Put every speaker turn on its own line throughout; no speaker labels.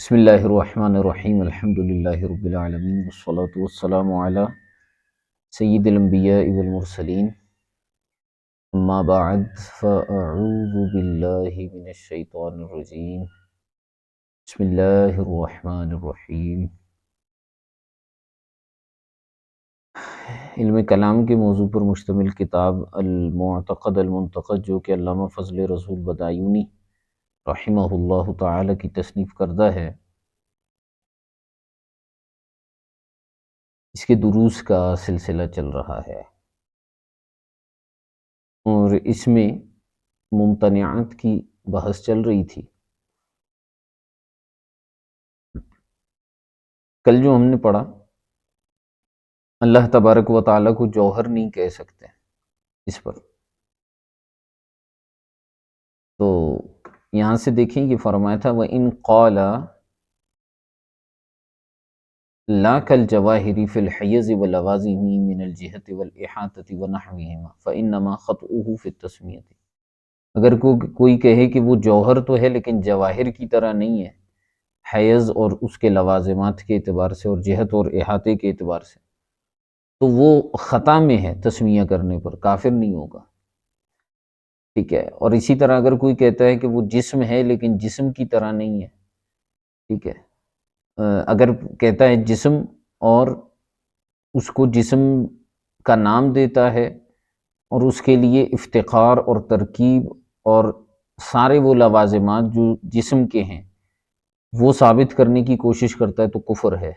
بسم اللہ الرحمن الرحیم الحمد للہ رب العالمین والصلاة والسلام علی سید الانبیاء والمرسلین اما بعد فاعوذ باللہ من الشیطان الرجیم بسم اللہ الرحمن الرحیم۔ علم کلام کے موضوع پر مشتمل کتاب المعتقد المنتقد جو کہ علامہ فضل رسول بدایونی رحمہ اللہ تعالی کی تصنیف کردہ ہے، اس کے دروس کا سلسلہ چل رہا ہے اور اس میں ممتنعات کی بحث چل رہی تھی۔ کل جو ہم نے پڑھا، اللہ تبارک و تعالیٰ کو جوہر نہیں کہہ سکتے، اس پر تو یہاں سے دیکھیں یہ فرمایا تھا وَإِن قَالَ لَا كَالْجَوَاهِرِ فِي الْحَيَّزِ وَاللَّوَازِمِ مِنَ الْجِهَةِ وَالْإِحَاطَةِ وَنَحْوِهِمَا فَإِنَّمَا خَطْئُهُ فِي التَّسْمِيَةِ۔ اگر کوئی کہے کہ وہ جوہر تو ہے لیکن جواہر کی طرح نہیں ہے، حیض اور اس کے لوازمات کے اعتبار سے اور جہت اور احاطے کے اعتبار سے، تو وہ خطا میں ہے، تسمیہ کرنے پر کافر نہیں ہوگا، ٹھیک ہے۔ اور اسی طرح اگر کوئی کہتا ہے کہ وہ جسم ہے لیکن جسم کی طرح نہیں ہے، ٹھیک ہے، اگر کہتا ہے جسم اور اس کو جسم کا نام دیتا ہے اور اس کے لیے افتخار اور ترکیب اور سارے وہ لوازمات جو جسم کے ہیں وہ ثابت کرنے کی کوشش کرتا ہے تو کفر ہے۔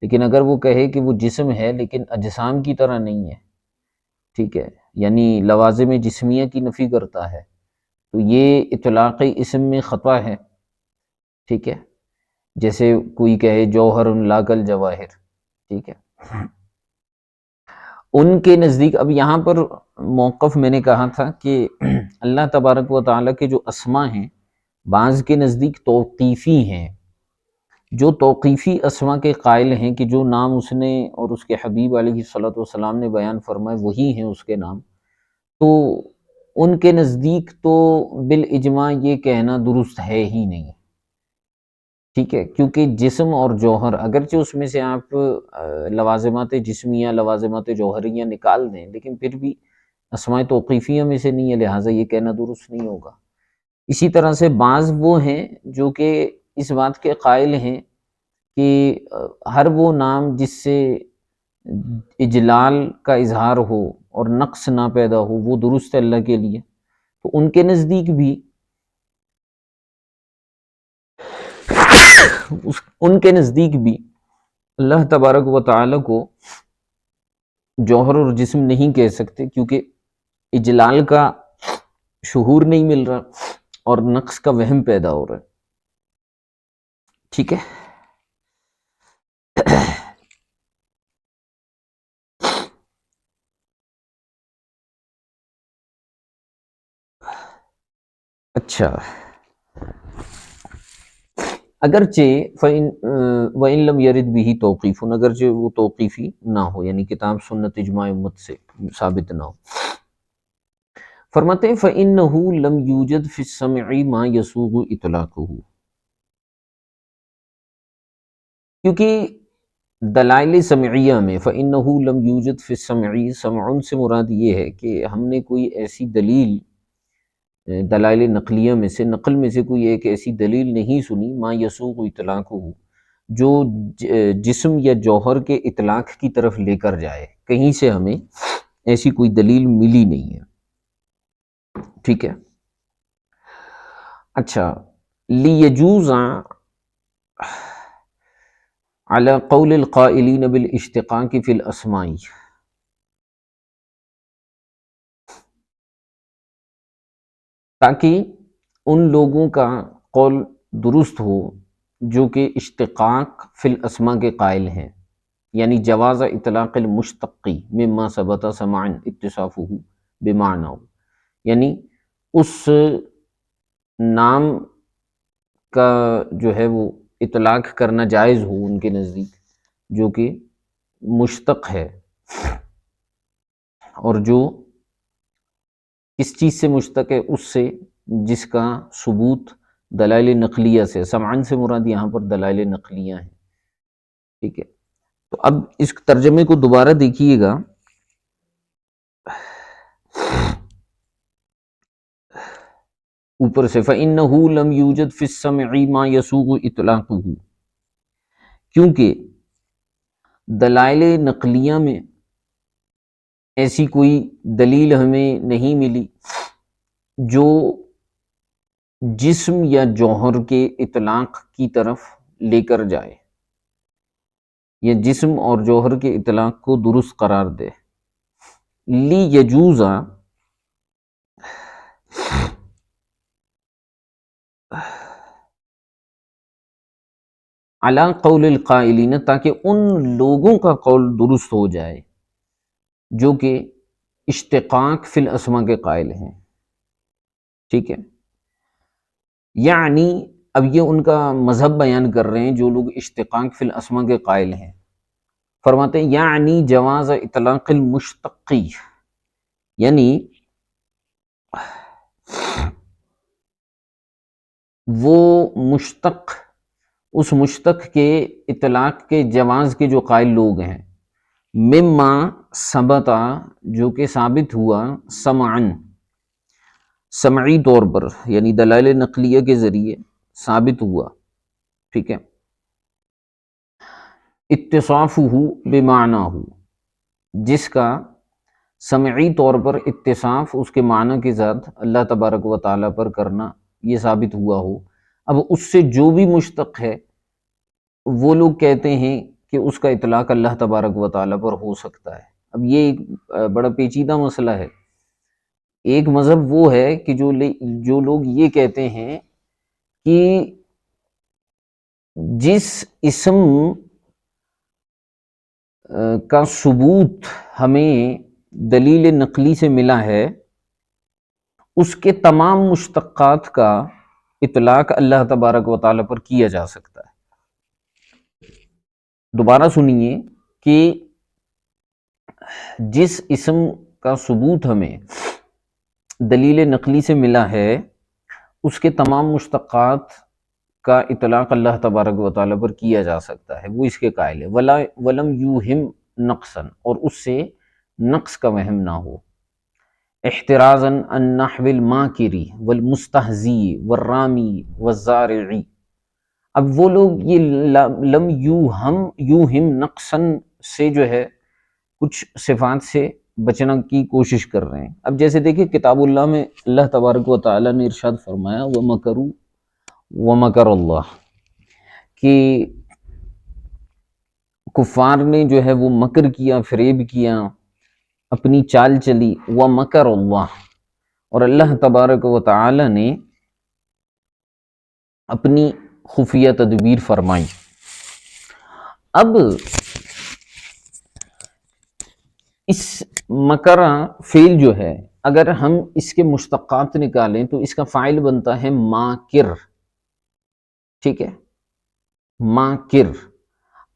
لیکن اگر وہ کہے کہ وہ جسم ہے لیکن اجسام کی طرح نہیں ہے، ٹھیک ہے، یعنی لوازم جسمیہ کی نفی کرتا ہے، تو یہ اطلاق اسم میں خطا ہے، ٹھیک ہے۔ جیسے کوئی کہے جوہر لا کل جواہر، ٹھیک ہے۔ ان کے نزدیک، اب یہاں پر موقف میں نے کہا تھا کہ اللہ تبارک و تعالیٰ کے جو اسماء ہیں بعض کے نزدیک توقیفی ہیں، جو توقیفی اسماء کے قائل ہیں کہ جو نام اس نے اور اس کے حبیب علیہ الصلوۃ والسلام نے بیان فرمائے وہی ہیں اس کے نام، تو ان کے نزدیک تو بالاجماع یہ کہنا درست ہے ہی نہیں، ٹھیک ہے، کیونکہ جسم اور جوہر اگرچہ اس میں سے آپ لوازمات جسمیہ لوازمات جوہریہ نکال دیں لیکن پھر بھی اسماء توقیفیہ میں سے نہیں ہے، لہٰذا یہ کہنا درست نہیں ہوگا۔ اسی طرح سے بعض وہ ہیں جو کہ اس بات کے قائل ہیں کہ ہر وہ نام جس سے اجلال کا اظہار ہو اور نقص نہ پیدا ہو وہ درست ہے اللہ کے لیے، تو ان کے نزدیک بھی اللہ تبارک و تعالیٰ کو جوہر اور جسم نہیں کہہ سکتے، کیونکہ اجلال کا شعور نہیں مل رہا اور نقص کا وہم پیدا ہو رہا ہے، ٹھیک ہے۔ اچھا، اگرچہ وَإِن لَمْ يَرِدْ بِهِ تَوْقِيفٌ، اگرچہ وہ توقیفی نہ ہو، یعنی کتاب سنت اجماع امت سے ثابت نہ ہو، فرماتے ہیں فَإِنَّهُ لَمْ يُوجَدْ فِي السَّمْعِ مَا يَسُوغُ إِطْلَاقُهُ، کیونکہ دلائل سمعیہ میں فَإِنَّهُ لَمْ يُوجَدْ فِي السَّمْعِ، سمعن سے مراد یہ ہے کہ ہم نے کوئی ایسی دلیل، دلائل نقلیہ میں سے، نقل میں سے کوئی ایک ایسی دلیل نہیں سنی ما یسوغ اطلاقہ، جو جسم یا جوہر کے اطلاق کی طرف لے کر جائے، کہیں سے ہمیں ایسی کوئی دلیل ملی نہیں ہے، ٹھیک ہے۔ اچھا، لیجوز علی قول القائلین بالاشتقاق فی الاسماء، تاکہ ان لوگوں کا قول درست ہو جو کہ اشتقاق فی الاسماء کے قائل ہیں، یعنی جواز اطلاق المشتق مما ثبت سمعا اتصافہ بمعنى، یعنی اس نام کا جو ہے وہ اطلاق کرنا جائز ہو ان کے نزدیک جو کہ مشتق ہے، اور جو کس چیز سے مشتق ہے؟ اس سے جس کا ثبوت دلائل نقلیہ سے، سمعن سے مراد یہاں پر دلائل نقلیہ ہیں، ٹھیک ہے۔ تو اب اس ترجمے کو دوبارہ دیکھیے گا، اوپر سے فَإِنَّهُ لَمْ يُوجَدْ فِي السَّمْعِ مَا يَسُوغُ إِطْلَاقُهُ، کیونکہ دلائل نقلیہ میں ایسی کوئی دلیل ہمیں نہیں ملی جو جسم یا جوہر کے اطلاق کی طرف لے کر جائے، یا جسم اور جوہر کے اطلاق کو درست قرار دے۔ لی یجوزا، علی قول القائلین، تاکہ ان لوگوں کا قول درست ہو جائے جو کہ اشتقاق فی الاسماء کے قائل ہیں، ٹھیک ہے۔ یعنی اب یہ ان کا مذہب بیان کر رہے ہیں جو لوگ اشتقاق فی الاسماء کے قائل ہیں، فرماتے ہیں یعنی جواز اطلاق المشتقی، یعنی وہ مشتق، اس مشتق کے اطلاق کے جواز کے جو قائل لوگ ہیں، مما ثبتا، جو کہ ثابت ہوا، سمعن، سمعی طور پر، یعنی دلائل نقلیہ کے ذریعے ثابت ہوا، ٹھیک ہے، اتصافہ بمعناہ، جس کا سمعی طور پر اتصاف اس کے معنی کے ساتھ اللہ تبارک و تعالیٰ پر کرنا یہ ثابت ہوا ہو۔ اب اس سے جو بھی مشتق ہے وہ لوگ کہتے ہیں کہ اس کا اطلاق اللہ تبارک و تعالیٰ پر ہو سکتا ہے۔ اب یہ ایک بڑا پیچیدہ مسئلہ ہے۔ ایک مذہب وہ ہے کہ جو لوگ یہ کہتے ہیں کہ جس اسم کا ثبوت ہمیں دلیل نقلی سے ملا ہے اس کے تمام مشتقات کا اطلاق اللہ تبارک و تعالیٰ پر کیا جا سکتا ہے۔ دوبارہ سنیے کہ جس اسم کا ثبوت ہمیں دلیل نقلی سے ملا ہے اس کے تمام مشتقات کا اطلاق اللہ تبارک و تعالیٰ پر کیا جا سکتا ہے، وہ اس کے قائل ہے۔ وَلَمْ يُوہِمْ نَقْصًا، اور اس سے نقص کا وہم نہ ہو، احترازاً عن نحو الماکری والمستہزی والرامی والزارعی۔ اب وہ لوگ یہ لم یوہم نقصاً سے جو ہے کچھ صفات سے بچنا کی کوشش کر رہے ہیں۔ اب جیسے دیکھیں کتاب اللہ میں اللہ تبارک و تعالیٰ نے ارشاد فرمایا وَمَكَرُوا وَمَكَرَ اللَّهُ، کہ کفار نے جو ہے وہ مکر کیا، فریب کیا، اپنی چال چلی، وَمَكَرَ اللَّهُ، اور اللہ تبارک و تعالیٰ نے اپنی خفیہ تدبیر فرمائی۔ اب اس مکرہ فعل جو ہے اگر ہم اس کے مشتقات نکالیں تو اس کا فاعل بنتا ہے ماکر، ٹھیک ہے، ماکر۔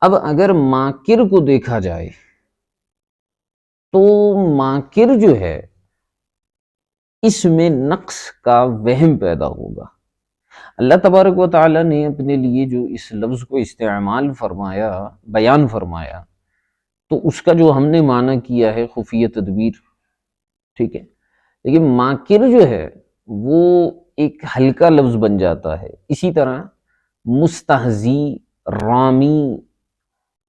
اب اگر ماکر کو دیکھا جائے تو ماکر جو ہے اس میں نقص کا وہم پیدا ہوگا۔ اللہ تبارک و تعالیٰ نے اپنے لیے جو اس لفظ کو استعمال فرمایا، بیان فرمایا، تو اس کا جو ہم نے معنی کیا ہے خفیہ تدبیر، ٹھیک ہے، لیکن ماکر جو ہے وہ ایک ہلکا لفظ بن جاتا ہے۔ اسی طرح مستہزی، رامی،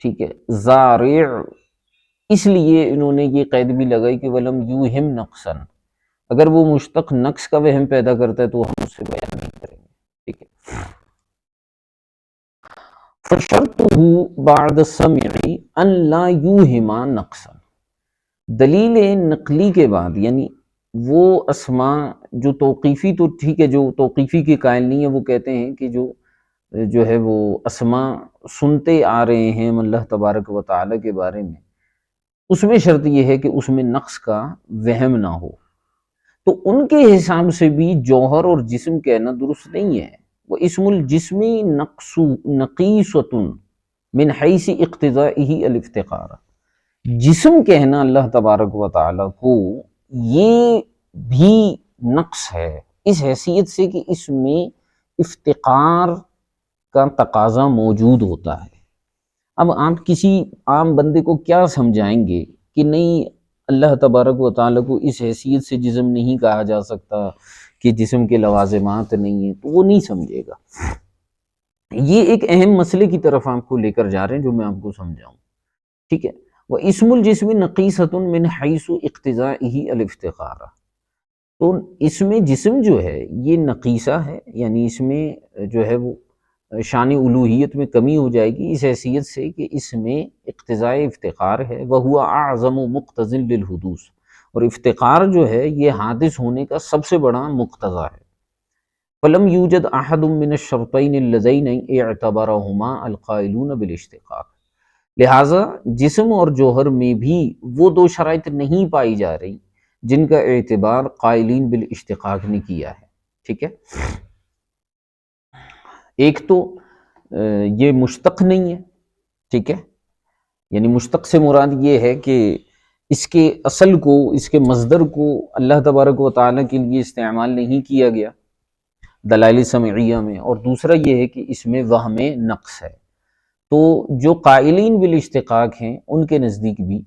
ٹھیک ہے، زارع، اس لیے انہوں نے یہ قید بھی لگائی کہ وَلَمْ یُوہِمْ نَقْصًا، اگر وہ مشتق نقص کا وہم پیدا کرتا ہے تو ہم اسے بیان نہیں کریں گے، ٹھیک ہے۔ فَشَرْطُهُ بَعْدَ السَّمْعِ أَنْ لَا يُوهِمَ نَقْصًا، دلیل نقلی کے بعد، یعنی وہ اسماء جو توقیفی، تو ٹھیک ہے، جو توقیفی کے قائل نہیں ہے وہ کہتے ہیں کہ جو ہے وہ اسماء سنتے آ رہے ہیں ہم اللہ تبارک و تعالیٰ کے بارے میں، اس میں شرط یہ ہے کہ اس میں نقص کا وہم نہ ہو۔ تو ان کے حساب سے بھی جوہر اور جسم کہنا درست نہیں ہے۔ وہ اسم الجسمی نقیصۃ من حیث اقتضائہ الافتقار، جسم کہنا اللہ تبارک و تعالیٰ کو یہ بھی نقص ہے اس حیثیت سے کہ اس میں افتقار کا تقاضا موجود ہوتا ہے۔ اب آپ کسی عام بندے کو کیا سمجھائیں گے کہ نہیں اللہ تبارک و تعالیٰ کو اس حیثیت سے جسم نہیں کہا جا سکتا کہ جسم کے لوازمات نہیں ہیں، تو وہ نہیں سمجھے گا۔ یہ ایک اہم مسئلے کی طرف آپ کو لے کر جا رہے ہیں جو میں آپ کو سمجھاؤں، ٹھیک ہے۔ وَاسْمُ الْجِسْمِ نَقِيصَةٌ مِنْ حَيْثُ اقْتِضَائِهِ الْاِفْتِقَارَ، تو اس میں جسم جو ہے یہ نقیصہ ہے، یعنی اس میں جو ہے وہ شان الوہیت میں کمی ہو جائے گی اس حیثیت سے کہ اس میں اقتضاء افتقار ہے۔ وَهُوَ أَعْظَمُ مُقْتَضٍ لِلْحُدُوث، اور افتقار جو ہے یہ حادث ہونے کا سب سے بڑا مقتضا ہے۔ فَلَمْ يُوجَدْ أَحَدٌ مِّنَ الشَّرْطَيْنِ اللَّذَيْنِ اعْتَبَرَهُمَا الْقَائِلُونَ بِالِاشْتِقَاقِ، لہٰذا جسم اور جوہر میں بھی وہ دو شرائط نہیں پائی جا رہی جن کا اعتبار قائلین بالاشتقاق نے کیا ہے، ٹھیک ہے۔ ایک تو یہ مشتق نہیں ہے، ٹھیک ہے، یعنی مشتق سے مراد یہ ہے کہ اس کے اصل کو، اس کے مصدر کو اللہ تبارک و تعالیٰ کے لیے استعمال نہیں کیا گیا دلائل سمعیہ میں، اور دوسرا یہ ہے کہ اس میں وہم نقص ہے۔ تو جو قائلین بالاشتقاق ہیں ان کے نزدیک بھی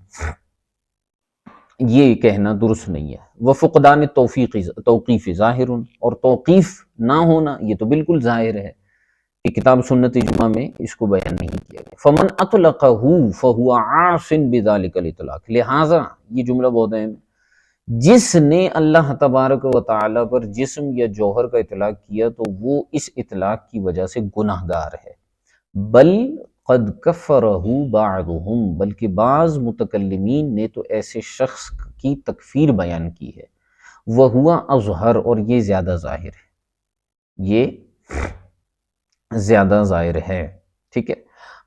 یہ کہنا درست نہیں ہے۔ وفقدان توقیف ظاہر، اور توقیف نہ ہونا یہ تو بالکل ظاہر ہے کہ کتاب سنت اجماع میں اس کو بیان نہیں کیا گیا۔ فمن اطلقہ فہو عاص بذلک الاطلاق، لہٰذا یہ جملہ بہت اہم ہے، جس نے اللہ تبارک و تعالیٰ پر جسم یا جوہر کا اطلاق کیا تو وہ اس اطلاق کی وجہ سے گناہ گار ہے۔ بل قد کفرہ بعضهم، بلکہ بعض متکلمین نے تو ایسے شخص کی تکفیر بیان کی ہے۔ وہوا اظہر، اور یہ زیادہ ظاہر ہے، یہ زیادہ ظاہر ہے، ٹھیک ہے۔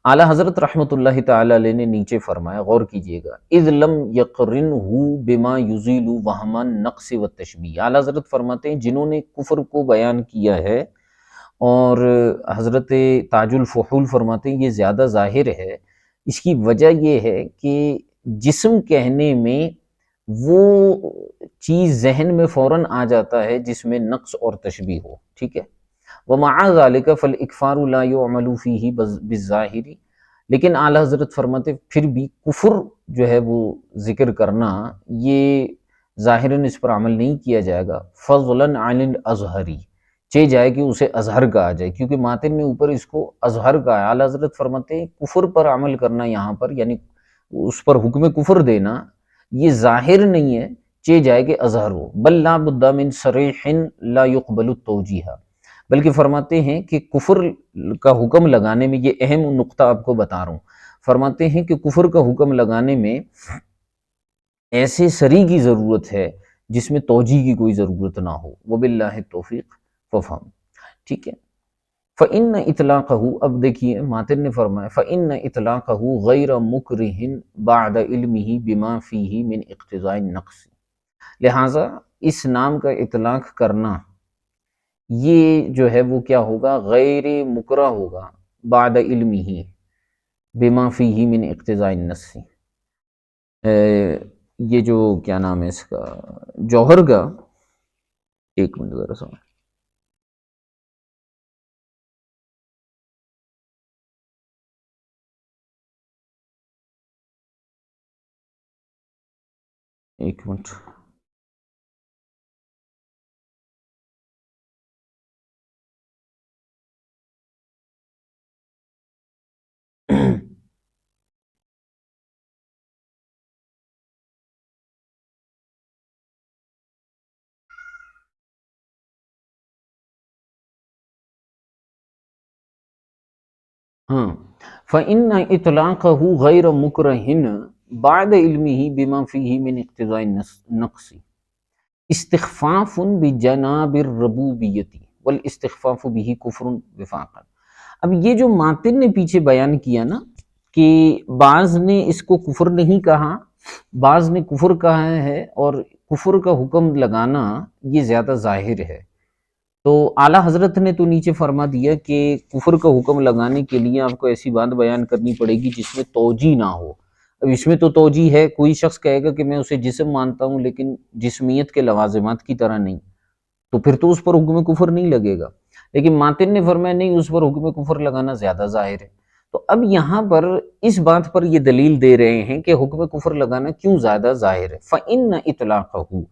اعلیٰ حضرت رحمۃ اللہ تعالی علیہ نے نیچے فرمایا، غور کیجئے گا، اذ لم یقرنہ بما یزیل وہم النقص والتشبیہ۔ اعلیٰ حضرت فرماتے ہیں جنہوں نے کفر کو بیان کیا ہے، اور حضرت تاج الفحول فرماتے ہیں یہ زیادہ ظاہر ہے، اس کی وجہ یہ ہے کہ جسم کہنے میں وہ چیز ذہن میں فوراً آ جاتا ہے جس میں نقص اور تشبیہ ہو، ٹھیک ہے۔ وَمَعَ ذَلِكَ فَالْإِكْفَارُ لَا يُعْمَلُ فِيهِ بِالظَّاهِرِ، لیکن اعلیٰ حضرت فرماتے پھر بھی کفر جو ہے وہ ذکر کرنا یہ ظاہراً اس پر عمل نہیں کیا جائے گا، فضلاً عن الازہری، چہ جائے کہ اسے اظہر کہا جائے، کیونکہ ماتن نے اوپر اس کو اظہر کہا ہے۔ اعلیٰ حضرت فرماتے ہیں کفر پر عمل کرنا یہاں پر، یعنی اس پر حکم کفر دینا، یہ ظاہر نہیں ہے چہ جائے کہ اظہر ہو، بل لا بد من صریح لا يقبل التوجیہ، بلکہ فرماتے ہیں کہ کفر کا حکم لگانے میں، یہ اہم نقطہ آپ کو بتا رہا ہوں، فرماتے ہیں کہ کفر کا حکم لگانے میں ایسے صریح کی ضرورت ہے جس میں توجیہ کی کوئی ضرورت نہ ہو۔ وباللہ التوفیق ففہم، ٹھیک ہے۔ فَإِنَّ إِطْلَاقَهُ، اب دیکھیے ماتن نے فرمایا فَإِنَّ إِطْلَاقَهُ غَيْرَ مُكْرِهٍ بَعْدَ عِلْمِهِ بِمَا فِيهِ مِنْ اقْتِضَاءِ النَّقْصِ، لہٰذا اس نام کا اطلاق کرنا یہ جو ہے وہ کیا ہوگا، غیر مکرہ ہوگا، بعد علمہ بما فیہ من اقتضاء النص، یہ جو کیا نام ہے اس کا جوہر کا، ایک منٹ ذرا سمجھ، ایک منٹ، ہاں، فَإِنَّ إِطْلَاقَهُ غَيْرَ مُكْرَهٍ بَعْدَ عِلْمِهِ بِمَا فِيهِ مِنْ اقْتِضَاءِ النَّقْصِ اسْتِخْفَافٌ بِجَنَابِ الرُّبُوبِيَّةِ وَالْإِسْتِخْفَافُ بِهِ كُفْرٌ وِفَاقًا۔ اب یہ جو ماتن نے پیچھے بیان کیا نا کہ بعض نے اس کو کفر نہیں کہا، بعض نے کفر کہا ہے، اور کفر کا حکم لگانا یہ زیادہ ظاہر ہے، تو اعلیٰ حضرت نے تو نیچے فرما دیا کہ کفر کا حکم لگانے کے لیے آپ کو ایسی بات بیان کرنی پڑے گی جس میں توجیہ نہ ہو۔ اب اس میں تو توجیہ ہے، کوئی شخص کہے گا کہ میں اسے جسم مانتا ہوں لیکن جسمیت کے لوازمات کی طرح نہیں، تو پھر تو اس پر حکم کفر نہیں لگے گا۔ لیکن ماتن نے فرمایا نہیں، اس پر حکم کفر لگانا زیادہ ظاہر ہے۔ تو اب یہاں پر اس بات پر یہ دلیل دے رہے ہیں کہ حکم کفر لگانا کیوں زیادہ ظاہر ہے۔ فَإِنَّ إِطْلَاقَهُ،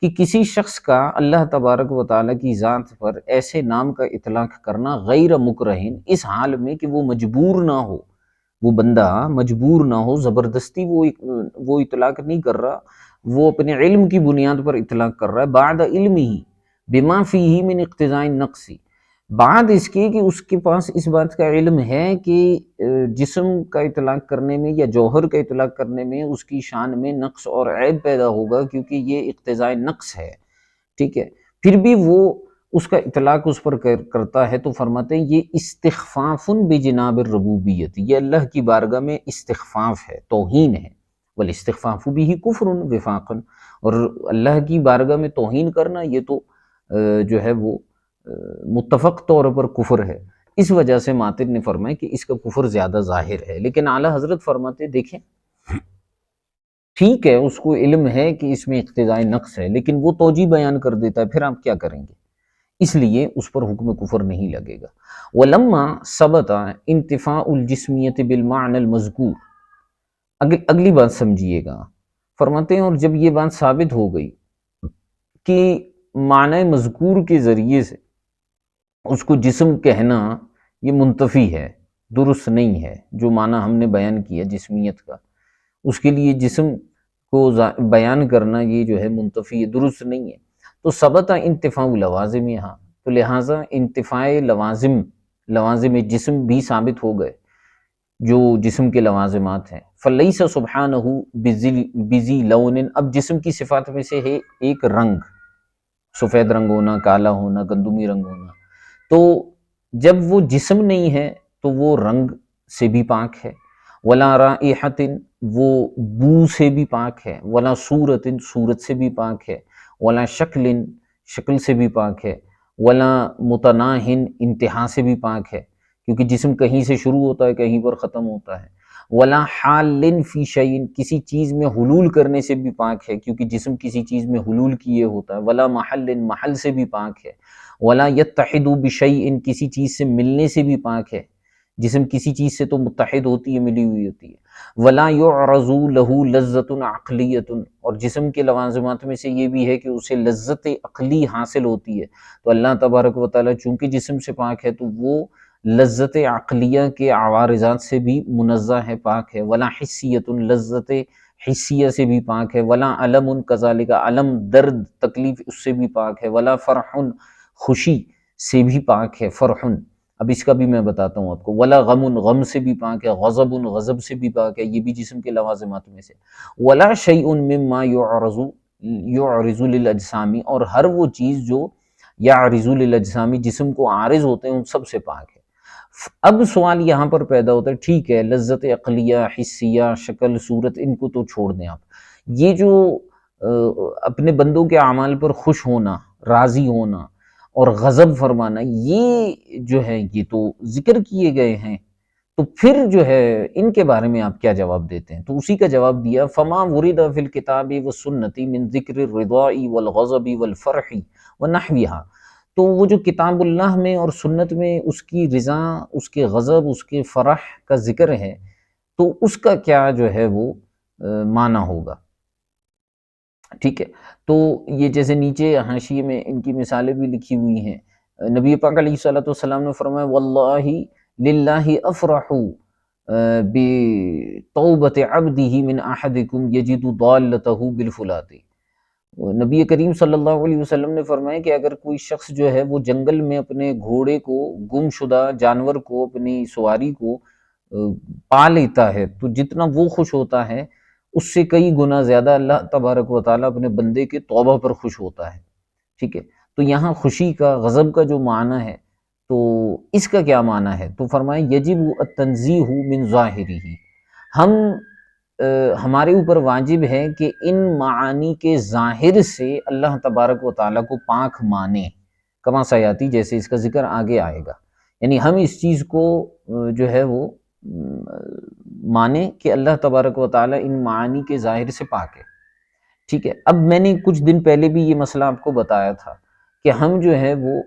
کہ کسی شخص کا اللہ تبارک و تعالیٰ کی ذات پر ایسے نام کا اطلاق کرنا غیر مکرہن، اس حال میں کہ وہ مجبور نہ ہو، وہ بندہ مجبور نہ ہو، زبردستی وہ اطلاق نہیں کر رہا، وہ اپنے علم کی بنیاد پر اطلاق کر رہا ہے، بعد علم ہی بما فیہ من اقتضاء النقص، بعد اس کے کہ اس کے پاس اس بات کا علم ہے کہ جسم کا اطلاق کرنے میں یا جوہر کا اطلاق کرنے میں اس کی شان میں نقص اور عیب پیدا ہوگا، کیونکہ یہ اقتضاء نقص ہے، ٹھیک ہے، پھر بھی وہ اس کا اطلاق اس پر کرتا ہے، تو فرماتے ہیں یہ استخفاف بجناب الربوبیت، یہ اللہ کی بارگاہ میں استخفاف ہے، توہین ہے، والاستخفاف به کفر وفاقا، اور اللہ کی بارگاہ میں توہین کرنا یہ تو جو ہے وہ متفق طور پر کفر ہے۔ اس وجہ سے ماتن نے فرمایا کہ اس کا کفر زیادہ ظاہر ہے، لیکن اعلیٰ حضرت فرماتے دیکھیں ٹھیک ہے، اس کو علم ہے کہ اس میں اقتضاء نقص ہے، لیکن وہ توجیہ بیان کر دیتا ہے، پھر آپ کیا کریں گے؟ اس لیے اس پر حکم کفر نہیں لگے گا۔ وَلَمَّا ثَبَتَ انتفاء الجسمیت بالمعنى المذکور، اگلی بات سمجھیے گا، فرماتے ہیں اور جب یہ بات ثابت ہو گئی کہ معنی مذکور کے ذریعے سے اس کو جسم کہنا یہ منتفی ہے، درست نہیں ہے، جو معنی ہم نے بیان کیا جسمیت کا، اس کے لیے جسم کو بیان کرنا یہ جو ہے منتفی ہے، درست نہیں ہے، تو ثبت انتفاع لوازم یہاں، تو لہٰذا انتفاع لوازم جسم بھی ثابت ہو گئے جو جسم کے لوازمات ہیں۔ فلیس سبحانہ بذی لون، اب جسم کی صفات میں سے ہے ایک رنگ، سفید رنگ ہونا، کالا ہونا، گندمی رنگ ہونا، تو جب وہ جسم نہیں ہے تو وہ رنگ سے بھی پاک ہے، ولا رائحۃ، وہ بو سے بھی پاک ہے، ولا صورت، صورت سے بھی پاک ہے، ولا شکل، شکل سے بھی پاک ہے، ولا متناہن، انتہا سے بھی پاک ہے، کیونکہ جسم کہیں سے شروع ہوتا ہے کہیں پر ختم ہوتا ہے، ولا حال فی شیء، کسی چیز میں حلول کرنے سے بھی پاک ہے، کیونکہ جسم کسی چیز میں حلول کیے ہوتا ہے، ولا محل، محل سے بھی پاک ہے، ولا یتحد بشیء، کسی چیز سے ملنے سے بھی پاک ہے، جسم کسی چیز سے تو متحد ہوتی ہے، ملی ہوئی ہوتی ہے، ولا یعرض له لذۃ عقلیۃ، اور جسم کے لوازمات میں سے یہ بھی ہے کہ اسے لذت عقلی حاصل ہوتی ہے، تو اللہ تبارک و تعالیٰ چونکہ جسم سے پاک ہے تو وہ لذت عقلیہ کے عوارضات سے بھی منزہ ہے، پاک ہے، ولا حسیۃ، لذت حسیہ سے بھی پاک ہے، ولا علم کذالک، علم درد تکلیف اس سے بھی پاک ہے، ولا فرح، خوشی سے بھی پاک ہے، فرح، اب اس کا بھی میں بتاتا ہوں آپ کو، ولا غم، غم سے بھی پاک ہے، غضب، غضب سے بھی پاک ہے، یہ بھی جسم کے لوازمات میں سے، ولا شیء مما یعرض للاجسام، اور ہر وہ چیز جو یعرض للاجسام، جسم کو عارض ہوتے ہیں، ان سب سے پاک ہے۔ اب سوال یہاں پر پیدا ہوتا ہے، ٹھیک ہے لذت عقلیہ، حسیہ، شکل، صورت، ان کو تو چھوڑ دیں آپ، یہ جو اپنے بندوں کے اعمال پر خوش ہونا، راضی ہونا اور غضب فرمانا، یہ جو ہے یہ تو ذکر کیے گئے ہیں، تو پھر جو ہے ان کے بارے میں آپ کیا جواب دیتے ہیں؟ تو اسی کا جواب دیا، فما ورد فی الکتاب والسنۃ من ذکر الرضاء والغضب والفرح ونحوها، تو وہ جو کتاب اللہ میں اور سنت میں اس کی رضا، اس کے غضب، اس کے فرح کا ذکر ہے، تو اس کا کیا جو ہے وہ معنی ہوگا، ٹھیک ہے، تو یہ جیسے نیچے حاشیے میں ان کی مثالیں بھی لکھی ہوئی ہیں، نبی پاک علیہ الصلوۃ والسلام نے فرمایا واللہ للہ افرح بتوبۃ عبدہ من احدکم یجد ضالتہ بالفلات، نبی کریم صلی اللہ علیہ وسلم نے فرمایا کہ اگر کوئی شخص جو ہے وہ جنگل میں اپنے گھوڑے کو، گم شدہ جانور کو، اپنی سواری کو پا لیتا ہے تو جتنا وہ خوش ہوتا ہے اس سے کئی گنا زیادہ اللہ تبارک و تعالیٰ اپنے بندے کے توبہ پر خوش ہوتا ہے، ٹھیک ہے، تو یہاں خوشی کا، غضب کا جو معنی ہے تو اس کا کیا معنی ہے؟ تو فرمایا یجب التنزیہ من ظاہرہ، ہم ہمارے اوپر واجب ہے کہ ان معانی کے ظاہر سے اللہ تبارک و تعالیٰ کو پاک مانیں، کما سیاتی، جیسے اس کا ذکر آگے آئے گا، یعنی ہم اس چیز کو جو ہے وہ مانیں کہ اللہ تبارک و تعالیٰ ان معانی کے ظاہر سے پاک ہے، ٹھیک ہے۔ اب میں نے کچھ دن پہلے بھی یہ مسئلہ آپ کو بتایا تھا کہ ہم جو ہے وہ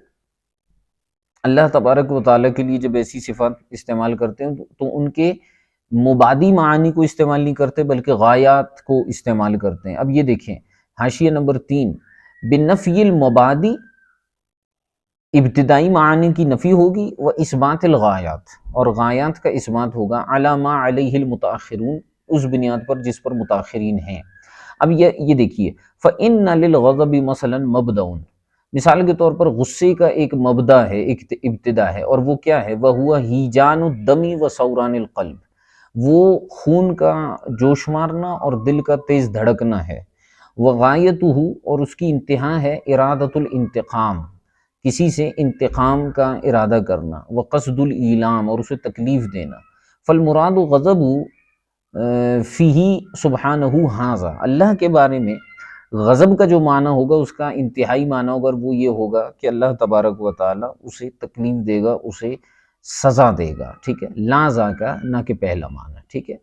اللہ تبارک و تعالیٰ کے لیے جب ایسی صفات استعمال کرتے ہیں تو ان کے مبادی معانی کو استعمال نہیں کرتے بلکہ غایات کو استعمال کرتے ہیں۔ اب یہ دیکھیں حاشیہ نمبر 3، بنفی المبادی، ابتدائی معانی کی نفی ہوگی، و اثبات الغایات، اور غایات کا اثبات ہوگا، علی ما علیہ المتاخرون، اس بنیاد پر جس پر متاخرین ہیں۔ اب یہ دیکھیے، فإن للغضب مثلا مبدأ، مثال کے طور پر غصے کا ایک مبدا ہے، ایک ابتدا ہے، اور وہ کیا ہے؟ وَهُوَ ہیجان الدم وثوران القلب، وہ خون کا جوش مارنا اور دل کا تیز دھڑکنا ہے۔ وغایتہ، اور اس کی انتہا ہے، ارادۃ الانتقام، کسی سے انتقام کا ارادہ کرنا، وقصد الایلام، اور اسے تکلیف دینا۔ فالمراد غضب فیہ سبحانہ ھذا، اللہ کے بارے میں غضب کا جو معنی ہوگا، اس کا انتہائی معنی ہوگا، وہ یہ ہوگا کہ اللہ تبارک و تعالیٰ اسے تکلیف دے گا، اسے سزا دے گا، ٹھیک ہے، لا ذاکا، نہ کہ پہلا معنی، ٹھیک ہے،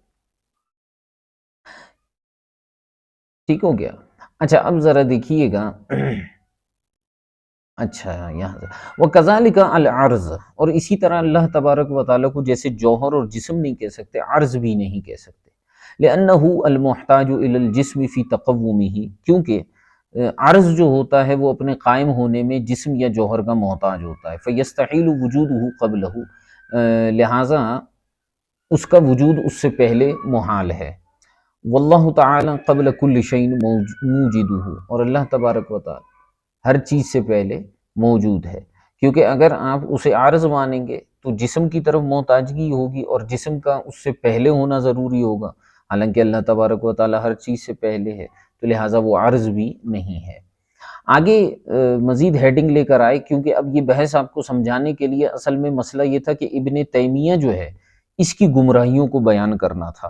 ٹھیک ہو گیا۔ اچھا اب ذرا دیکھیے گا، اچھا یہاں سے وَكَذَلِكَ الْعَرْض، اور اسی طرح اللہ تبارک و تعالیٰ کو جیسے جوہر اور جسم نہیں کہہ سکتے، عرض بھی نہیں کہہ سکتے، لِأَنَّهُ الْمُحْتَاجُ إِلَى الْجِسْمِ فِي تَقَوُّمِهِ، کیونکہ عرض جو ہوتا ہے وہ اپنے قائم ہونے میں جسم یا جوہر کا محتاج ہوتا ہے، فَيَسْتَحِيلُ وُجُودُهُ قَبْلَهُ، لہٰذا اس کا وجود اس سے پہلے محال ہے۔ وَاللَّهُ تَعَالَى قَبْلَ كُلِّ شَيْءٍ مُوجِدُهُ، اور اللہ تبارک و تعالیٰ ہر چیز سے پہلے موجود ہے، کیونکہ اگر آپ اسے عارض مانیں گے تو جسم کی طرف محتاجگی ہوگی، اور جسم کا اس سے پہلے ہونا ضروری ہوگا، حالانکہ اللہ تبارک و تعالیٰ ہر چیز سے پہلے ہے، تو لہٰذا وہ عارض بھی نہیں ہے۔ آگے مزید ہیڈنگ لے کر آئے، کیونکہ اب یہ بحث آپ کو سمجھانے کے لیے اصل میں مسئلہ یہ تھا کہ ابن تیمیہ جو ہے اس کی گمراہیوں کو بیان کرنا تھا۔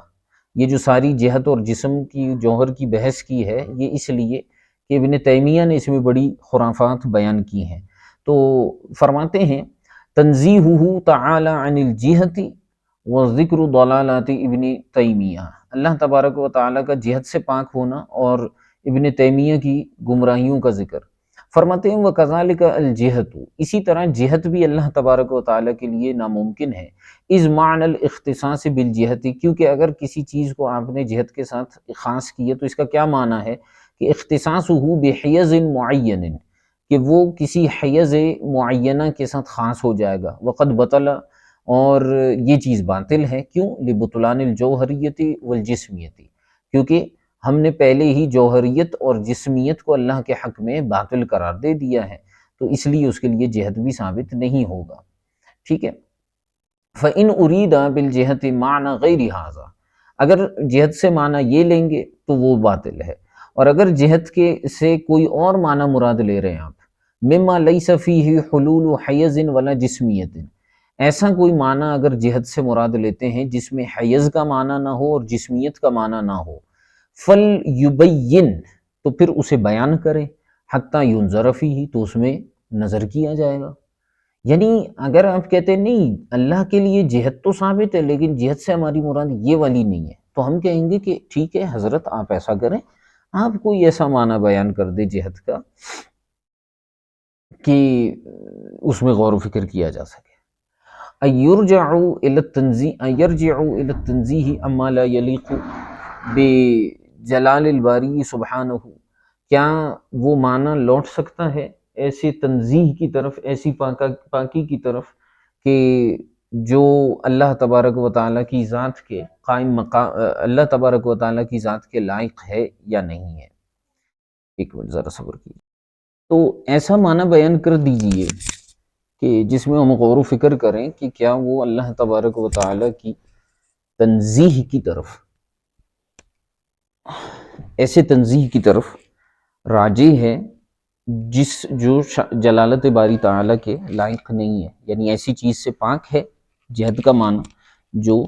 یہ جو ساری جہت اور جسم کی جوہر کی بحث کی ہے، یہ اس لیے کہ ابن تیمیہ نے اس میں بڑی خرافات بیان کی ہیں۔ تو فرماتے ہیں تنزیہہ تعالی عن الجہت و ذکر ضلالات ابن تیمیہ، اللہ تبارک و تعالیٰ کا جہت سے پاک ہونا اور ابن تیمیہ کی گمراہیوں کا ذکر۔ فرماتے ہیں وَكَذَلِكَ الْجِہَةُ، اسی طرح جہت بھی اللہ تبارک و تعالیٰ کے لیے ناممکن ہے، اِذ معنی الاختصاص بالجہت، کیونکہ اگر کسی چیز کو آپ نے جہت کے ساتھ خاص کیا تو اس کا کیا معنی ہے کہ اختصاصہ بحیز معین، کہ وہ کسی حیز معینہ کے ساتھ خاص ہو جائے گا، وقد بطل، اور یہ چیز باطل ہے، کیوں؟ لبطلان الجوہریت والجسمیت، کیونکہ ہم نے پہلے ہی جوہریت اور جسمیت کو اللہ کے حق میں باطل قرار دے دیا ہے، تو اس لیے اس کے لیے جہت بھی ثابت نہیں ہوگا، ٹھیک ہے۔ فَإِنْ أُرِيدَ بِالْجِهَةِ مَعْنَى غَيْرِ هَذَا، اگر جہت سے معنی یہ لیں گے تو وہ باطل ہے، اور اگر جہت کے سے کوئی اور معنی مراد لے رہے ہیں آپ، مما لیس فیہ حلول حیز ولا جسمیت، ایسا کوئی معنی اگر جہت سے مراد لیتے ہیں جس میں حیز کا معنی نہ ہو اور جسمیت کا معنی نہ ہو، فَلْيُبَيِّن، تو پھر اسے بیان کریں، حتیٰ يُنظر فیہ، تو اس میں نظر کیا جائے گا۔ یعنی اگر آپ کہتے ہیں نہیں اللہ کے لیے جہت تو ثابت ہے لیکن جہت سے ہماری مراد یہ والی نہیں ہے، تو ہم کہیں گے کہ ٹھیک ہے حضرت آپ ایسا کریں، آپ کوئی ایسا معنی بیان کر دے جہت کا کہ اس میں غور و فکر کیا جا سکے۔ ایرجعوا الی التنزیہ اما لا یلیق بجلال الباری سبحانہ، کیا وہ معنی لوٹ سکتا ہے ایسے تنزیہ کی طرف، ایسی پاکی کی طرف کہ جو اللہ تبارک و تعالیٰ کی ذات کے قائم مقام، اللہ تبارک و تعالیٰ کی ذات کے لائق ہے یا نہیں ہے؟ ایک منٹ ذرا صبر کیجیے۔ تو ایسا معنی بیان کر دیجئے کہ جس میں ہم غور و فکر کریں کہ کیا وہ اللہ تبارک و تعالیٰ کی تنزیہ کی طرف، ایسے تنزیہ کی طرف راجع ہے جو جلالت باری تعالیٰ کے لائق نہیں ہے، یعنی ایسی چیز سے پاک ہے جہت کا معنی جو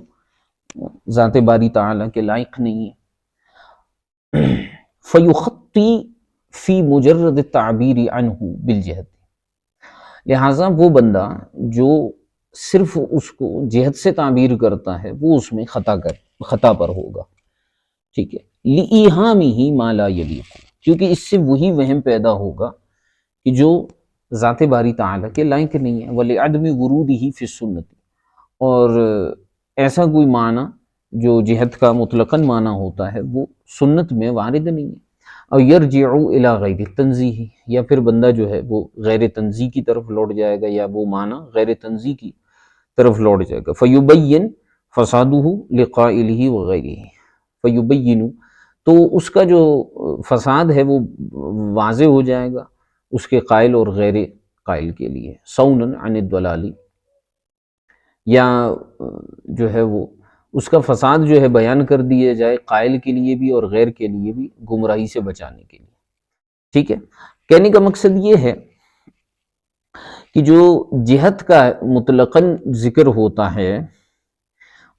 ذات باری تعالیٰ کے لائق نہیں ہے۔ فیخطی فی مجرد التعبیر عنہ بالجہت، لہٰذا وہ بندہ جو صرف اس کو جہت سے تعبیر کرتا ہے وہ اس میں خطا پر ہوگا، ٹھیک ہے، لِإِيهَامِهِ مَا لَا يَلِيقُ، کیونکہ اس سے وہی وہم پیدا ہوگا کہ جو ذات باری تعالیٰ کے لائق نہیں ہے، وَلِعَدْمِ وُرُودِهِ فِي السُّنَّةِ، اور ایسا کوئی معنی جو جہت کا مطلقاً معنی ہوتا ہے وہ سنت میں وارد نہیں ہے۔ اور یرجع الی غیر تنزیہ، یا پھر بندہ جو ہے وہ غیر تنزیہ کی طرف لوٹ جائے گا، یا وہ معنی غیر تنزیہ کی طرف لوٹ جائے گا۔ فیبین فسادہ لقائلہ وغیرہ، فیبین تو اس کا جو فساد ہے وہ واضح ہو جائے گا اس کے قائل اور غیر قائل کے لیے، صونا عن الضلال، یا جو ہے وہ اس کا فساد جو ہے بیان کر دیا جائے قائل کے لیے بھی اور غیر کے لیے بھی، گمراہی سے بچانے کے لیے۔ ٹھیک ہے، کہنے کا مقصد یہ ہے کہ جو جہت کا مطلقاً ذکر ہوتا ہے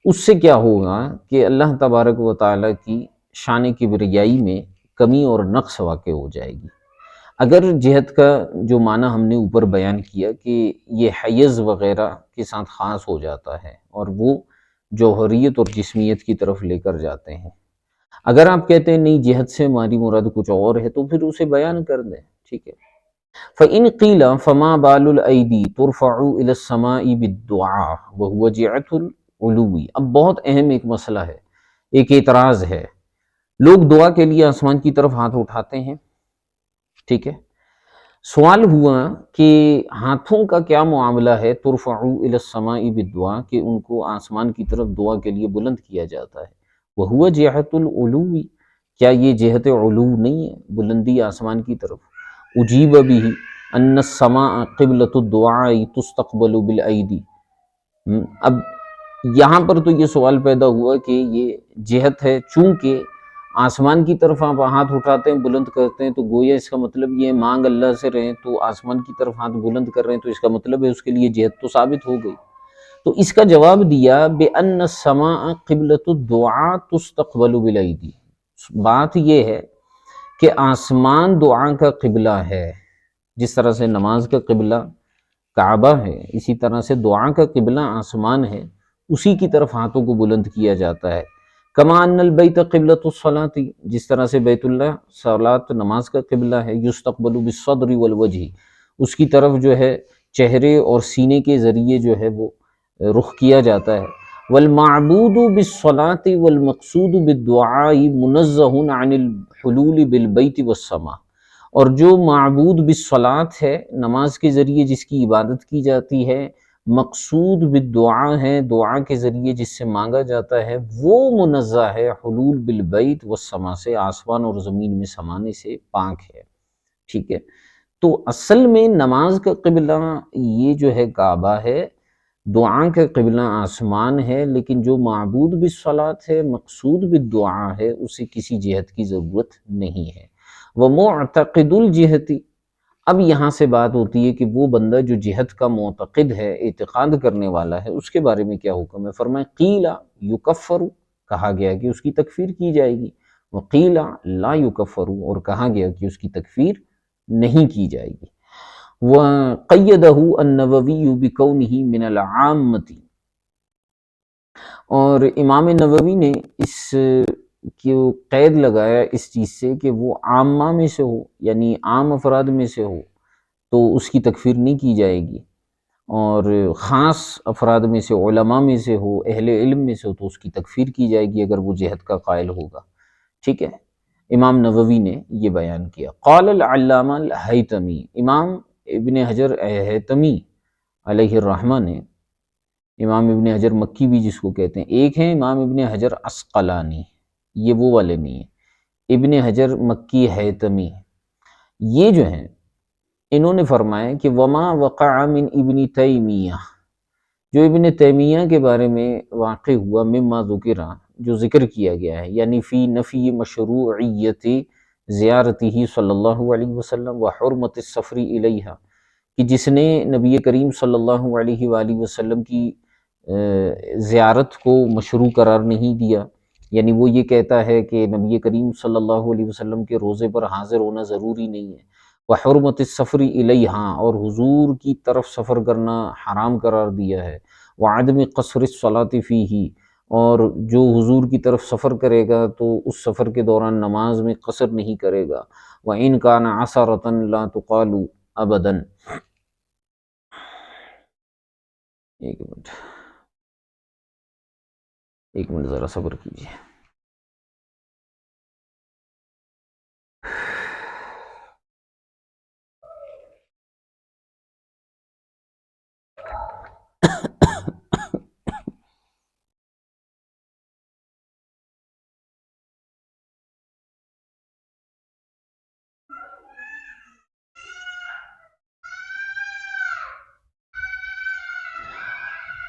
اس سے کیا ہوگا کہ اللہ تبارک و تعالیٰ کی شان کبریائی میں کمی اور نقص واقع ہو جائے گی۔ اگر جہت کا جو معنی ہم نے اوپر بیان کیا کہ یہ حیز وغیرہ کے ساتھ خاص ہو جاتا ہے اور وہ جوہریت اور جسمیت کی طرف لے کر جاتے ہیں، اگر آپ کہتے ہیں نہیں جہت سے ہماری مراد کچھ اور ہے تو پھر اسے بیان کر دیں، ٹھیک ہے۔ فَإِنْ قِيلَ فَمَا بَالُ الْأَيْدِي تُرْفَعُ إِلَى السَّمَاءِ بِالدُّعَاءِ وَهُوَ جِهَةُ الْعُلُوِّ۔ اب بہت اہم ایک مسئلہ ہے، ایک اعتراض ہے، لوگ دعا کے لیے آسمان کی طرف ہاتھ اٹھاتے ہیں، ٹھیک ہے۔ سوال ہوا کہ ہاتھوں کا کیا معاملہ ہے ترفع الی السماء بالدعاء، کہ ان کو آسمان کی طرف دعا کے لیے بلند کیا جاتا ہے، وہو جہت العلو، کیا یہ جہت علو نہیں ہے، بلندی آسمان کی طرف؟ اجیب بھی ان السماء قبلۃ الدعاء تستقبل بالایدی۔ اب یہاں پر تو یہ سوال پیدا ہوا کہ یہ جہت ہے، چونکہ آسمان کی طرف آپ ہاتھ اٹھاتے ہیں بلند کرتے ہیں تو گویا اس کا مطلب یہ مانگ اللہ سے رہیں، تو آسمان کی طرف ہاتھ بلند کر رہے ہیں تو اس کا مطلب ہے اس کے لیے جہت تو ثابت ہو گئی۔ تو اس کا جواب دیا بِأَنَّ السَّمَاءَ قِبْلَةُ الدُّعَاء تُسْتَقْبَلُ بِالْأَيْدِي، بات یہ ہے کہ آسمان دعا کا قبلہ ہے، جس طرح سے نماز کا قبلہ کعبہ ہے اسی طرح سے دعا کا قبلہ آسمان ہے، اسی کی طرف ہاتھوں کو بلند کیا جاتا ہے۔ کما ان البیت قبلۃ الصلاۃ، جس طرح سے بیت اللہ صلاۃ نماز کا قبلہ ہے، یستقبل بالصدر والوجہ، اس کی طرف جو ہے چہرے اور سینے کے ذریعے جو ہے وہ رخ کیا جاتا ہے۔ والمعبود بالصلاۃ والمقصود بالدعاء منزہ عن الحلول بالبیت والسماء، اور جو معبود بالصلاۃ ہے نماز کے ذریعے جس کی عبادت کی جاتی ہے، مقصود بالدعا ہے دعا کے ذریعے جس سے مانگا جاتا ہے، وہ منزہ ہے حلول بالبیت والسماء سے، آسمان اور زمین میں سمانے سے پاک ہے، ٹھیک ہے۔ تو اصل میں نماز کا قبلہ یہ جو ہے کعبہ ہے، دعا کا قبلہ آسمان ہے، لیکن جو معبود بالصلاۃ ہے مقصود بالدعا ہے اسے کسی جہت کی ضرورت نہیں ہے۔ ومعتقد الجہتی، اب یہاں سے بات ہوتی ہے کہ وہ بندہ جو جہت کا معتقد ہے، اعتقاد کرنے والا ہے، اس کے بارے میں کیا حکم ہے؟ فرمائے قیل یکفر، کہا گیا کہ اس کی تکفیر کی جائے گی، وقیل لا یکفر، اور کہا گیا کہ اس کی تکفیر نہیں کی جائے گی۔ وقیدہ النووی بکونہ من العامۃ، اور امام نووی نے اس کی قید لگایا اس چیز سے کہ وہ عامہ میں سے ہو، یعنی عام افراد میں سے ہو تو اس کی تکفیر نہیں کی جائے گی، اور خاص افراد میں سے علماء میں سے ہو، اہل علم میں سے ہو تو اس کی تکفیر کی جائے گی اگر وہ جہت کا قائل ہوگا، ٹھیک ہے۔ امام نووی نے یہ بیان کیا۔ قال العلامہ الہیتمی، امام ابن حجر ہیتمی علیہ الرحمہ نے، امام ابن حجر مکی بھی جس کو کہتے ہیں، ایک ہیں امام ابن حجر عسقلانی، یہ وہ والے نہیں ہیں، ابن حجر مکی ہیتمی، یہ جو ہیں انہوں نے فرمایا کہ وما وقع من ابن تیمیہ، جو ابن تیمیہ کے بارے میں واقع ہوا، مما ذکر، جو ذکر کیا گیا ہے، یعنی فی نفی مشروعیت زیارتہ صلی اللہ علیہ وسلم وحرمت السفر الیہا، کہ جس نے نبی کریم صلی اللہ علیہ وآلہ وسلم کی زیارت کو مشروع قرار نہیں دیا، یعنی وہ یہ کہتا ہے کہ نبی کریم صلی اللہ علیہ وسلم کے روضے پر حاضر ہونا ضروری نہیں ہے، وحرمت السفر الیہا، اور حضور کی طرف سفر کرنا حرام قرار دیا ہے، وعدم قصر الصلاۃ فیہ، اور جو حضور کی طرف سفر کرے گا تو اس سفر کے دوران نماز میں قصر نہیں کرے گا، وَإِنْ كَانَ عَثَرَةً لَا تُقَالُ، ابدا۔ ایک منٹ، ایک منٹ ذرا صبر کیجیے۔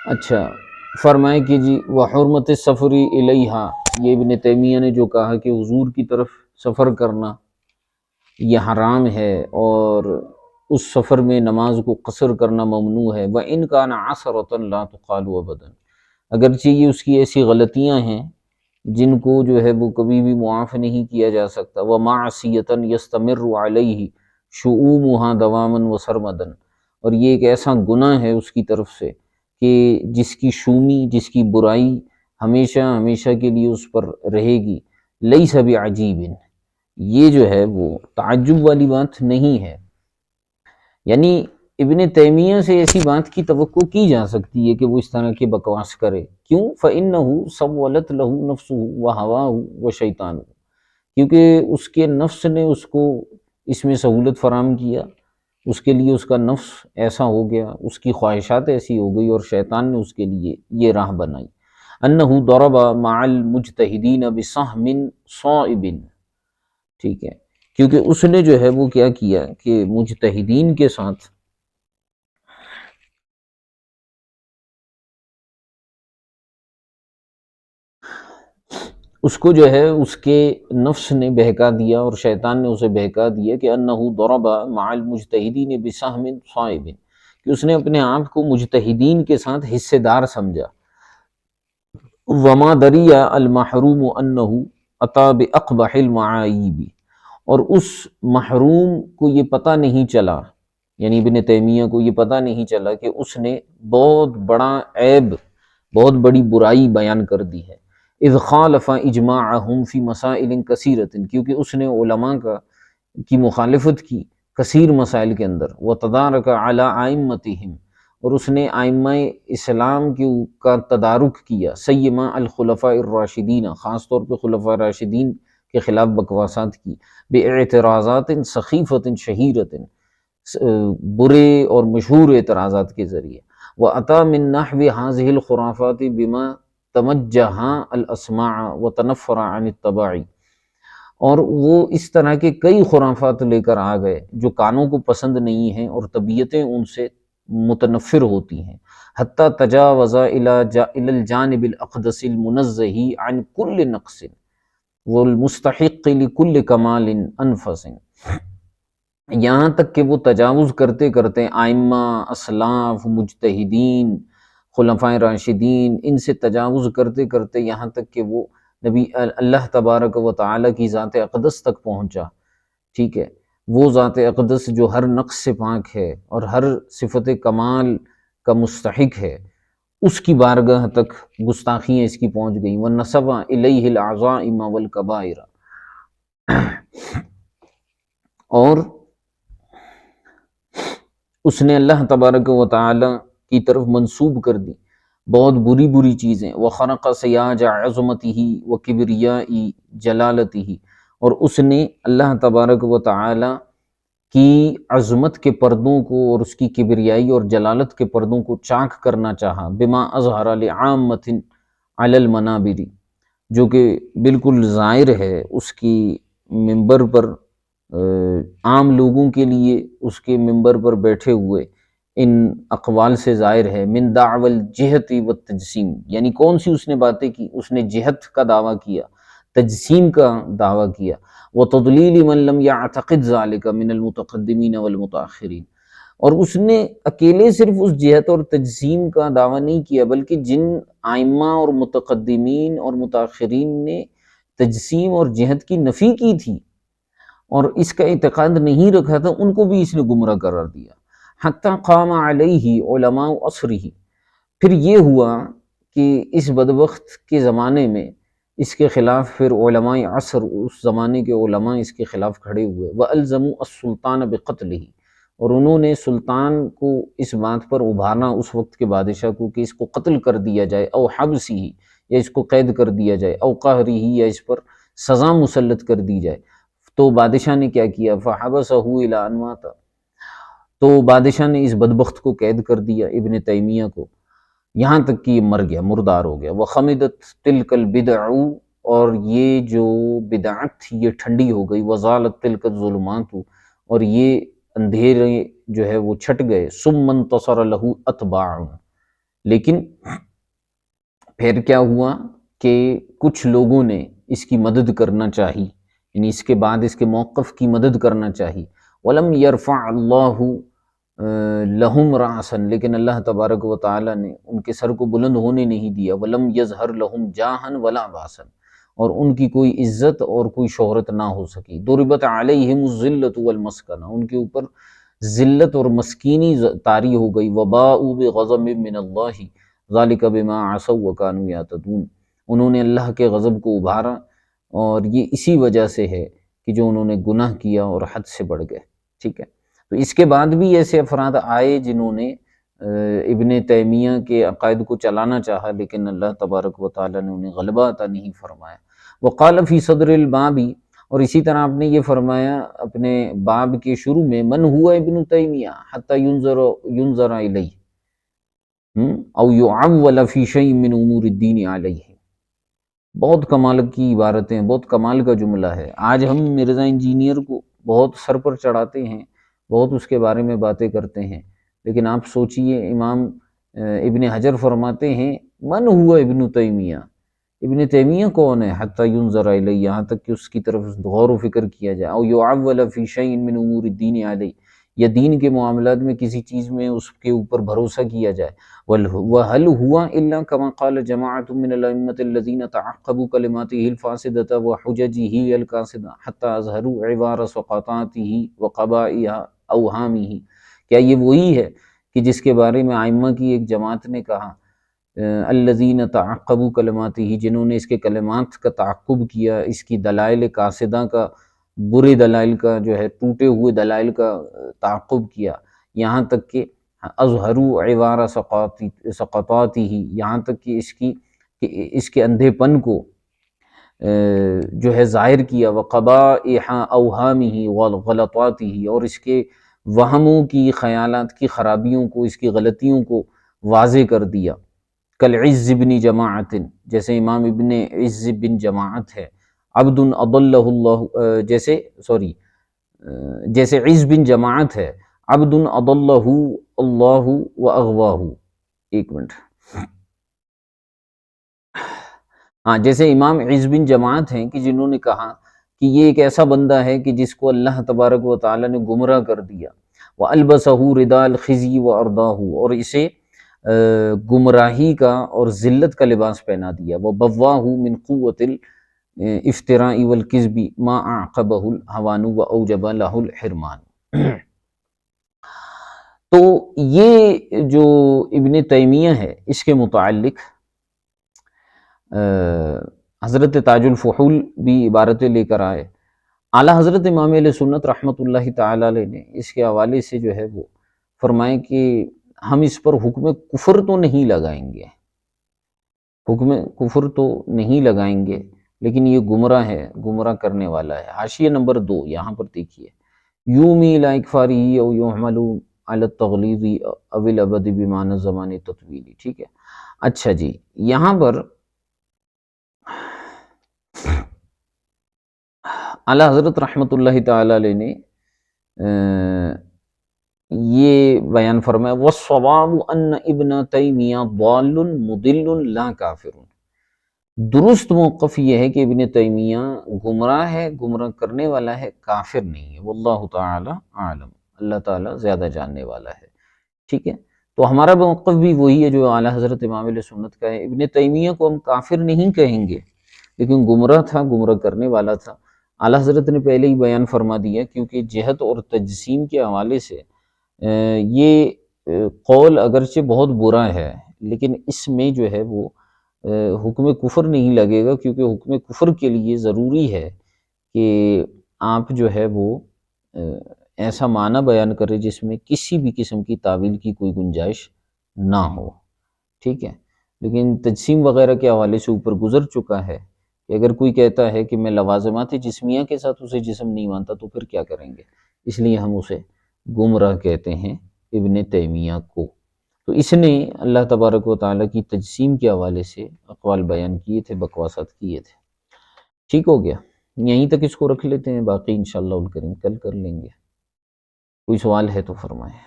اچھا، فرمائے کہ جی وحرمت السفر الیہا، یہ ابن تیمیہ نے جو کہا کہ حضور کی طرف سفر کرنا یہ حرام ہے، اور اس سفر میں نماز کو قصر کرنا ممنوع ہے۔ وَإِنْ كَانَ عَثْرَةً لَا تُقَالُ أَبَدًا، اگرچہ یہ اس کی ایسی غلطیاں ہیں جن کو جو ہے وہ کبھی بھی معاف نہیں کیا جا سکتا۔ وَمَعْصِيَةً يَسْتَمِرُّ عَلَيْهِ شُؤُومُهَا دَوَامًا وَسَرْمَدًا، اور یہ ایک ایسا گناہ ہے اس کی طرف سے کہ جس کی شومی، جس کی برائی ہمیشہ ہمیشہ کے لیے اس پر رہے گی۔ لَيْسَ بِعَجِيبٍ، یہ جو ہے وہ تعجب والی بات نہیں ہے، یعنی ابن تیمیہ سے ایسی بات کی توقع کی جا سکتی ہے کہ وہ اس طرح کی بکواس کرے۔ کیوں؟ فَإِنَّهُ سَوَّلَتْ لَهُ نَفْسُهُ وَهَوَاهُ وَشَيْطَانُهُ، کیونکہ اس کے نفس نے اس کو اس میں سہولت فراہم کیا، اس کے لیے اس کا نفس ایسا ہو گیا، اس کی خواہشات ایسی ہو گئی، اور شیطان نے اس کے لیے یہ راہ بنائی۔ أَنَّهُ ضَرَبَ مَعَ الْمُجْتَهِدِينَ بِسَهْمٍ صَائِبٍ، ٹھیک ہے، کیونکہ اس نے جو ہے وہ کیا کیا کہ مجتہدین کے ساتھ اس کو جو ہے اس کے نفس نے بہکا دیا، اور شیطان نے اسے بہکا دیا کہ انہ ضرب مع المجتہدین بسہم صائب، کہ اس نے اپنے آپ کو مجتہدین کے ساتھ حصے دار سمجھا۔ وما دری المحروم انہ اتی باقبح المعائب، اور اس محروم کو یہ پتہ نہیں چلا، یعنی ابن تیمیہ کو یہ پتہ نہیں چلا کہ اس نے بہت بڑا عیب، بہت بڑی برائی بیان کر دی ہے۔ اذ خالف اجماعہم فی مسائل کثیرۃ، کیونکہ اس نے علماء کی مخالفت کی کثیر مسائل کے اندر۔ وتدارک علی ائمتہم، اور اس نے ائمہ اسلام کا تدارک کیا، سیما الخلفاء الراشدین، خاص طور پہ خلفاء راشدین کے خلاف بکواسات کی، باعتراضات سخیفۃ شہیرۃ، برے اور مشہور اعتراضات کے ذریعے۔ وَأَتَى مِن نَحْوِ هَذِهِ الْخُرَافَاتِ بِمَا تَمَجَّهَا الْأَسْمَاعَ وَتَنَفَّرَ عَنِ الطَّبَاعِ، اور وہ اس طرح کے کئی خرافات لے کر آ گئے جو کانوں کو پسند نہیں ہیں اور طبیعتیں ان سے متنفر ہوتی ہیں۔ حتیٰ تجاوز إلى الجانب الأقدس المنزہ عن كل نقص والمستحق لكل کمال انفس، یہاں تک کہ وہ تجاوز کرتے کرتے آئمہ، اسلاف، مجتہدین، خلفائے راشدین، ان سے تجاوز کرتے کرتے یہاں تک کہ وہ نبی اللہ تبارک و تعالیٰ کی ذات اقدس تک پہنچا، ٹھیک ہے، وہ ذات اقدس جو ہر نقص سے پاک ہے اور ہر صفت کمال کا مستحق ہے، اس کی بارگاہ تک گستاخیاں اس کی پہنچ گئیں۔ وَنَسَبَ إِلَيْهِ الْعَظَائِمَ وَالْكَبَائِرَ، اور اس نے اللہ تبارک و تعالی کی طرف منسوب کر دی بہت بری بری چیزیں۔ وَخَنَقَ سَیَاجَ عَظْمَتِهِ وَكِبْرِیَاءِ جَلَالَتِهِ، اور اس نے اللہ تبارک و تعالی کی عظمت کے پردوں کو اور اس کی کبریائی اور جلالت کے پردوں کو چاک کرنا چاہا، بما اظہر لعامۃ علی المنابر، جو کہ بالکل ظاہر ہے اس کی ممبر پر، عام لوگوں کے لیے اس کے ممبر پر بیٹھے ہوئے ان اقوال سے ظاہر ہے۔ من دعوی الجہت والتجسیم، یعنی کون سی اس نے باتیں کی؟ اس نے جہت کا دعویٰ کیا، تجسیم کا دعویٰ کیا، وتضلیل من لم یعتقد ذلک من المتقدمین والمتاخرین، اور اس نے اکیلے صرف اس جہت اور تجسیم کا دعویٰ نہیں کیا، بلکہ جن آئمہ اور متقدمین اور متاخرین نے تجسیم اور جہت کی نفی کی تھی اور اس کا اعتقاد نہیں رکھا تھا، ان کو بھی اس نے گمراہ قرار دیا۔ حتیٰ قام علیہ علماء عصرہ، پھر یہ ہوا کہ اس بدبخت کے زمانے میں اس کے خلاف پھر علماء عصر، اس زمانے کے علماء اس کے خلاف کھڑے ہوئے۔ وَأَلْزَمُوا السُّلطان بِقَتْلِهِ، اور انہوں نے سلطان کو اس بات پر ابھارنا اس وقت کے بادشاہ کو کہ اس کو قتل کر دیا جائے، او حبسی ہی، یا اس کو قید کر دیا جائے، او قہری ہی، یا اس پر سزا مسلط کر دی جائے۔ تو بادشاہ نے کیا کیا، فحبسہ الی ان مات، تو بادشاہ نے اس بدبخت کو قید کر دیا ابن تیمیہ کو، یہاں تک کہ یہ مر گیا، مردار ہو گیا۔ وَخَمِدَتْ تِلْكَ الْبِدْعُ، اور یہ جو بدعت تھی یہ ٹھنڈی ہو گئی، وَزَالَتْ تِلْكَ الظُّلُمَاتُ، اور یہ اندھیرے جو ہے وہ چھٹ گئے۔ ثُمَّ انتصر لَهُ أَتْبَاعٌ، لیکن پھر کیا ہوا کہ کچھ لوگوں نے اس کی مدد کرنا چاہی، یعنی اس کے بعد اس کے موقف کی مدد کرنا چاہی۔ وَلَمْ يَرْفَعْ اللَّهُ لَهُمْ رَأْسًا، لیکن اللہ تبارک و تعالیٰ نے ان کے سر کو بلند ہونے نہیں دیا۔ وَلَمْ يَظْهَرْ لَهُمْ جَاهًا وَلَا بَأْسًا، اور ان کی کوئی عزت اور کوئی شہرت نہ ہو سکی۔ ضُرِبَتْ عَلَيْهِمُ الذِّلَّةُ وَالْمَسْكَنَةُ، ان کے اوپر ذلت اور مسکینی طاری ہو گئی۔ وَبَاءُوا بِغَضَبٍ مِّنَ اللَّهِ ذَلِكَ بِمَا عَصَوْا وَكَانُوا يَعْتَدُونَ، انہوں نے اللہ کے غضب کو ابھارا، اور یہ اسی وجہ سے ہے کہ جو انہوں نے گناہ کیا اور حد سے بڑھ گئے۔ ٹھیک ہے، تو اس کے بعد بھی ایسے افراد آئے جنہوں نے ابن تیمیہ کے عقائد کو چلانا چاہا، لیکن اللہ تبارک و تعالیٰ نے انہیں غلبہ عطا نہیں فرمایا۔ وقال فی صدر الباب، اور اسی طرح آپ نے یہ فرمایا اپنے باب کے شروع میں، من ہوا ابن تیمیہ حتی ینظر الیہ او یعول فی شیء من امور الدین علیہ۔ بہت کمال کی عبارتیں، بہت کمال کا جملہ ہے۔ آج ہم مرزا انجینئر کو بہت سر پر چڑھاتے ہیں، بہت اس کے بارے میں باتیں کرتے ہیں، لیکن آپ سوچئے امام ابن حجر فرماتے ہیں من ہوا ابن تیمیہ، ابن تیمیہ کون ہے، حتی ینظر الیہ، یہاں تک کہ اس کی طرف غور و فکر کیا جائے، او یعول فی شیء من امور الدین علیہ، یا دین کے معاملات میں کسی چیز میں اس کے اوپر بھروسہ کیا جائے۔ وَهَلْ هُوَ إِلَّا كَمَا قَالَ جَمَاعَةٌ مِّنَ الْأَئِمَّةِ الَّذِينَ تَعَقَّبُوا كَلِمَاتِهِ الْفَاسِدَةَ وَحُجَجِهِ الْكَاسِدَةَ حَتَّى أَظْهَرُوا عِبَارَ سَقَطَاتِهِ وَقَبَائِحَ أَوْهَامِهِ، کیا یہ وہی ہے کہ جس کے بارے میں ائمہ کی ایک جماعت نے کہا، الذین تعقبوا کلماتہ، جنہوں نے اس کے کلمات کا تعقب کیا، اس کی دلائل قاصدہ کا، برے دلائل کا جو ہے، ٹوٹے ہوئے دلائل کا تعقب کیا، یہاں تک کہ اظہروا عوار سقطاتہ، یہاں تک کہ اس کے اندھے پن کو جو ہے ظاہر کیا، وقبائح اوہامہ وغلطاتہ، اور اس کے وہموں کی، خیالات کی خرابیوں کو، اس کی غلطیوں کو واضح کر دیا۔ کالعز بن جماعت، جیسے امام ابن عز بن جماعت ہے، عبد اضلہ اللہ، جیسے عز بن جماعت ہے، عبد اضلہ اللہ واغواہ، ایک منٹ، ہاں، جیسے امام عز بن جماعت ہیں کہ جنہوں نے کہا کہ یہ ایک ایسا بندہ ہے کہ جس کو اللہ تبارک و تعالیٰ نے گمراہ کر دیا، وَأَلْبَسَهُ رِدَاءَ الْخِزْيِ وَأَرْضَاهُ، اور اسے گمراہی کا اور ذلت کا لباس پہنا دیا، وَبَوَّاهُ مِنْ قُوَّةِ الْاِفْتِرَاءِ وَالْكِذْبِ مَا أَعْقَبَهُ الْهَوَانُ وَأَوْجَبَ لَهُ الْحِرْمَانُ۔ تو یہ جو ابن تیمیہ ہے، اس کے متعلق حضرت تاج الفحول بھی عبارتیں لے کر آئے۔ اعلیٰ حضرت امام علیہ سنت رحمۃ اللہ تعالیٰ علیہ نے اس کے حوالے سے جو ہے وہ فرمائے کہ ہم اس پر حکم کفر تو نہیں لگائیں گے، حکم کفر تو نہیں لگائیں گے، لیکن یہ گمراہ ہے، گمراہ کرنے والا ہے۔ حاشیہ نمبر 2 یہاں پر دیکھیے، یومی الی اکفارہ او یحمل علی التغلیظ او الابد بمعنی زمان تطویلی۔ ٹھیک ہے، اچھا جی، یہاں پر اعلیٰ حضرت رحمۃ اللہ تعالیٰ علیہ نے یہ بیان فرمایا، وَالصَّوَابُ أَنَّ ابْنَ تَیمیہ ضَالٌ مُضِلٌ لَا کافر، درست موقف یہ ہے کہ ابن تیمیہ گمراہ ہے، گمراہ کرنے والا ہے، کافر نہیں ہے۔ واللہ تعالی عالم، اللہ تعالیٰ زیادہ جاننے والا ہے۔ ٹھیک ہے، تو ہمارا موقف بھی وہی ہے جو اعلیٰ حضرت امام علیہ سنت کا ہے۔ ابن تیمیہ کو ہم کافر نہیں کہیں گے، لیکن گمراہ تھا، گمراہ کرنے والا تھا۔ اعلیٰ حضرت نے پہلے ہی بیان فرما دیا، کیونکہ جہت اور تجسیم کے حوالے سے یہ قول اگرچہ بہت برا ہے، لیکن اس میں جو ہے وہ حکم کفر نہیں لگے گا، کیونکہ حکم کفر کے لیے ضروری ہے کہ آپ جو ہے وہ ایسا معنی بیان کرے جس میں کسی بھی قسم کی تعویل کی کوئی گنجائش نہ ہو، ٹھیک ہے۔ لیکن تجسیم وغیرہ کے حوالے سے اوپر گزر چکا ہے کہ اگر کوئی کہتا ہے کہ میں لوازمات جسمیہ کے ساتھ اسے جسم نہیں مانتا تو پھر کیا کریں گے، اس لیے ہم اسے گمراہ کہتے ہیں ابن تیمیہ کو۔ تو اس نے اللہ تبارک و تعالیٰ کی تجسیم کے حوالے سے اقوال بیان کیے تھے، بکواسات کیے تھے۔ ٹھیک ہو گیا، یہیں تک اس کو رکھ لیتے ہیں، باقی انشاءاللہ الکریم کل کر لیں گے۔ کوئی سوال ہے تو فرمائیں۔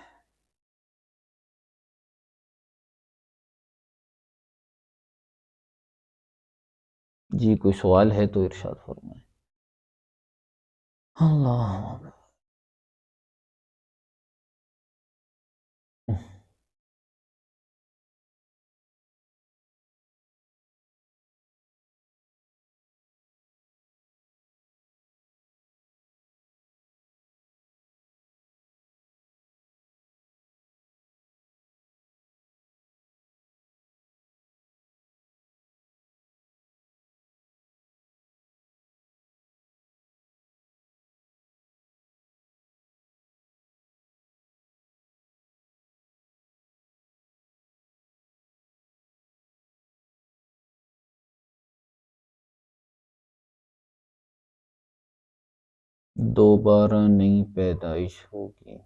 جی کوئی سوال ہے تو ارشاد فرمائیں۔ اللہ دوبارہ نئی پیدائش ہوگی۔